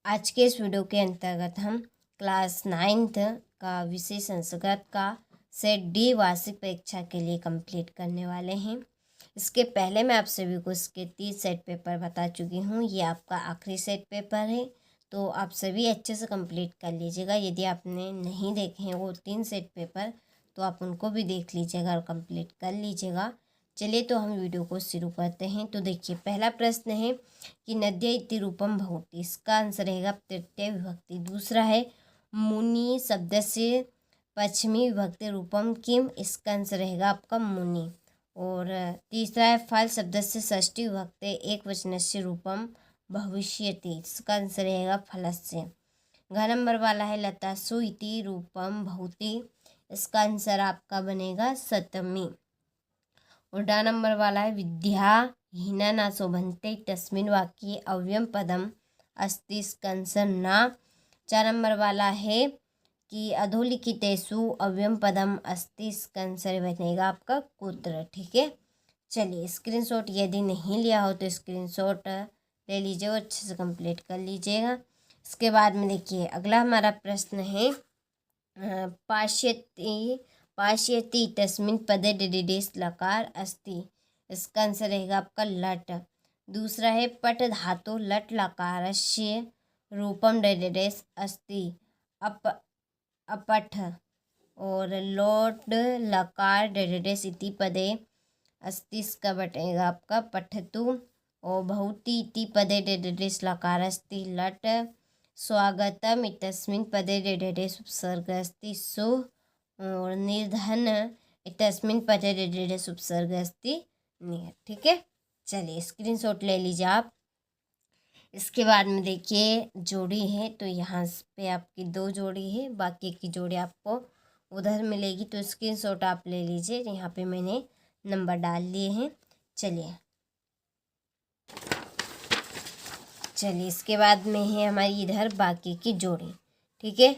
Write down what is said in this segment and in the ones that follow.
आज के इस वीडियो के अंतर्गत हम क्लास 9th का विषय संस्कृत का सेट डी वार्षिक परीक्षा के लिए कंप्लीट करने वाले हैं। इसके पहले मैं आप सभी को इसके 30 सेट पेपर बता चुकी हूँ। ये आपका आखिरी सेट पेपर है, तो आप सभी अच्छे से कंप्लीट कर लीजिएगा। यदि आपने नहीं देखे हैं वो 3 सेट पेपर, तो आप उनको भी देख लीजिएगा और कंप्लीट कर लीजिएगा। चलिए तो हम वीडियो को शुरू करते हैं। तो देखिए, पहला प्रश्न है कि नद्या इति रूपम भवति, इसका आंसर रहेगा तृतीय विभक्ति। दूसरा है मुनि शब्द से पश्चिमी विभक्ति रूपम किम, इसका आंसर रहेगा आपका मुनि। और तीसरा है फल शब्द से षष्ठी विभक्ति एक वचनस्य रूपम भविष्यति, इसका आंसर रहेगा फलस्य। घ नंबर वाला है लतासु इति रूपम भवति, इसका आंसर आपका बनेगा सप्तमी। और डा नंबर वाला है विद्या हीना न शोभन्ते तस्मिन् वाक्ये अव्ययम पदम अस्ति, इसका आंसर ना। 4 नंबर वाला है कि अधोलिखितेषु अव्ययम पदम अस्ति, इसका आंसर बनेगा आपका कुत्र। ठीक है, चलिए स्क्रीनशॉट यदि नहीं लिया हो तो स्क्रीनशॉट ले लीजिए और अच्छे से कंप्लीट कर लीजिएगा। इसके बाद में देखिए, अगला हमारा प्रश्न है पाश्यति तस्मिन् पदे डेडेडेस लकार अस्ति, इसका आंसर रहेगा आपका लट। दूसरा है पट धातु लट लकारस्य रूपम डेडेडेस अस्ति अपठ। और लोट लकार डेडेडेस इति पदे अस्ति, इसका बटेगा आपका पठतु। और भवति इति पदे डेडेडेस लकार अस्ति लट। स्वागतम इतस्मिन् पदे डेडेडेस उपसर्ग अस्ति सु। और निर्धन इतस्मिन् पदे डेडेडेस उपसर्ग अस्ति निः। ठीक है, चलिए स्क्रीनशॉट ले लीजिए आप। इसके बाद में देखिए जोड़ी है, तो यहाँ पे आपकी 2 जोड़ी है, बाकी की जोड़ी आपको उधर मिलेगी, तो स्क्रीनशॉट आप ले लीजिए। यहाँ पे मैंने नंबर डाल लिए हैं। चलिए इसके बाद में है हमारी इधर बाकी की जोड़ी। ठीक है,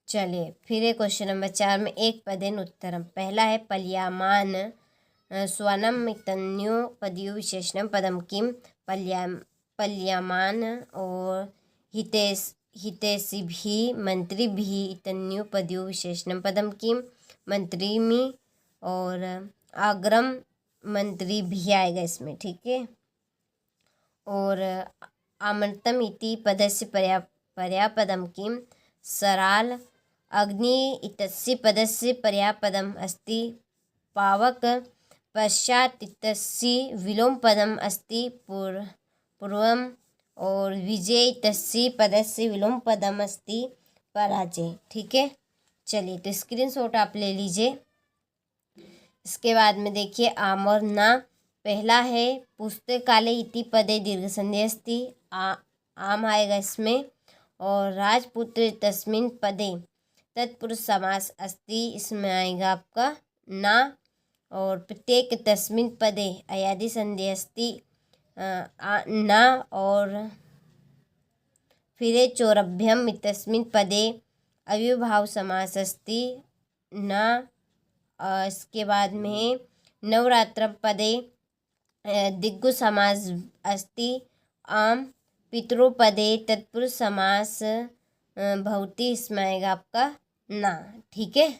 चलिए फिर है क्वेश्चन नंबर 4 में एक पदेन उत्तरम। पहला है पल्यमान स्वनम तन्यो पदयो विशेषणम पदम किम, पल्यमान। और हितैषिभिः मंत्रिभिः तन्यो पदयो विशेषणम पदम किम, मंत्रिमि। और आग्रम मंत्रिभिः आएगा इसमें। ठीक है, और आमन्त्रम इति पदस्य पर्यापदम किम, सराल। अग्नि इत्यस्य पदस्य पर्यापदम अस्ति पावक। पश्चात् इत्यस्य विलोम पदम अस्ति पूर्वम। और विजय इत्यस्य पदस्य विलोम पदम अस्ति पराजय। ठीक है, चलिए तो स्क्रीनशॉट आप ले लीजिए। इसके बाद में देखिए आम और ना। पहला है पुस्तकालय इति पदे दीर्घ संधि अस्ति, आम आएगा इसमें। और राजपुत्र तस्मिन् पदे तत्पुरुष समास अस्ति, इसमें आएगा आपका ना। और प्रत्येक तस्मिन् पदे अयादि संधि अस्ति ना। और फिर चौरभ्यम इत्यस्मिन् पदे अव्ययभाव समास अस्ति ना। इसके बाद में नवरात्र पदे दिग्गु समास अस्ति आम। पितृपदे तत्पुरुष समास भवति, इसमें आएगा आपका ना। ठीक है,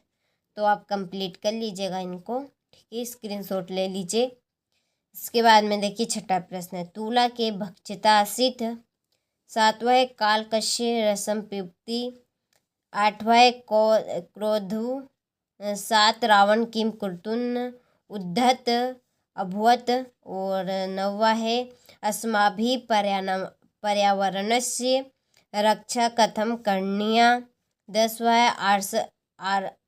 तो आप कंप्लीट कर लीजिएगा इनको। ठीक है, स्क्रीनशॉट ले लीजिए। इसके बाद में देखिए छठा प्रश्न है तुला के भक्षितासित। 7वां है कालकस्य रसम पिबति। 8वां है क्रोधु। 7 रावण किम कुर्तुन उद्धत अभवत। और 9वां है अस्माभिः पर्यावरणस्य रक्षा कथम करणीया। 10वां है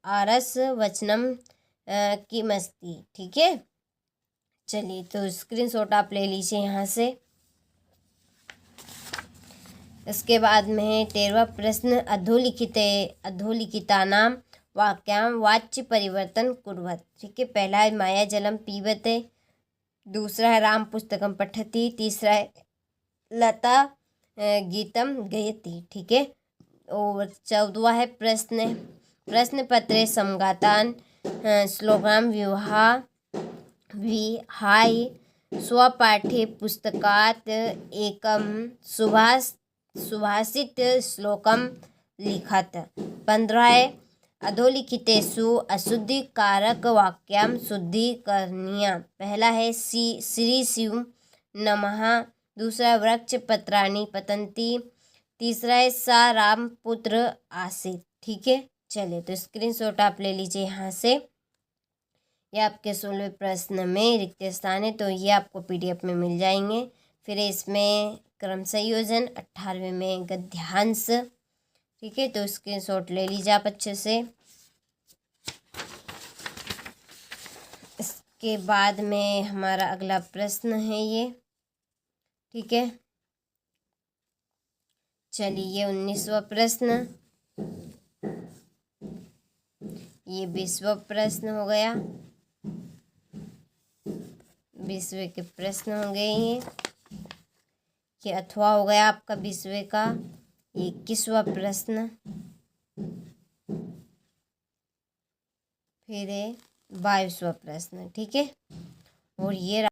आरस वचनम किमस्ति। ठीक है, चलिए तो स्क्रीनशॉट आप ले लीजिए यहाँ से। इसके बाद में 13वां प्रश्न अधोलिखितानां वाक्यां वाच्य परिवर्तन कुर्वत। ठीक है, पहला है माया जलम पीबते। दूसरा है राम पुस्तकम पठति। तीसरा है लता गीतम गयति। ठीक है, और 14वां है प्रश्न पत्रे समगातान श्लोकान विहाय स्वपाठ्य पुस्तकात् एकम सुभाष सुभाषित श्लोकम लिखत। 15 अधोलिखितेषु अशुद्धिकारक वाक्यां शुद्धीकरणीया। पहला है श्री शिव नमः, दूसरा वृक्ष पत्राणि पतन्ति, तीसरा है सा रामपुत्र आसीत। ठीक है, चलिए तो स्क्रीनशॉट आप ले लीजिए यहाँ से। ये आपके 16वें प्रश्न में रिक्त स्थान है, तो ये आपको PDF में मिल जाएंगे। फिर इसमें क्रम संयोजन, 18वें में गद्यांश। ठीक है, तो स्क्रीनशॉट ले लीजिए आप अच्छे से। इसके बाद में हमारा अगला प्रश्न है ये। ठीक है, चलिए ये 19वां प्रश्न, ये 20वां प्रश्न हो गया। 20वें के प्रश्न हो गए ये अथवा हो गया आपका 20वें का। 21वां प्रश्न, फिर 22वां प्रश्न। ठीक है, और ये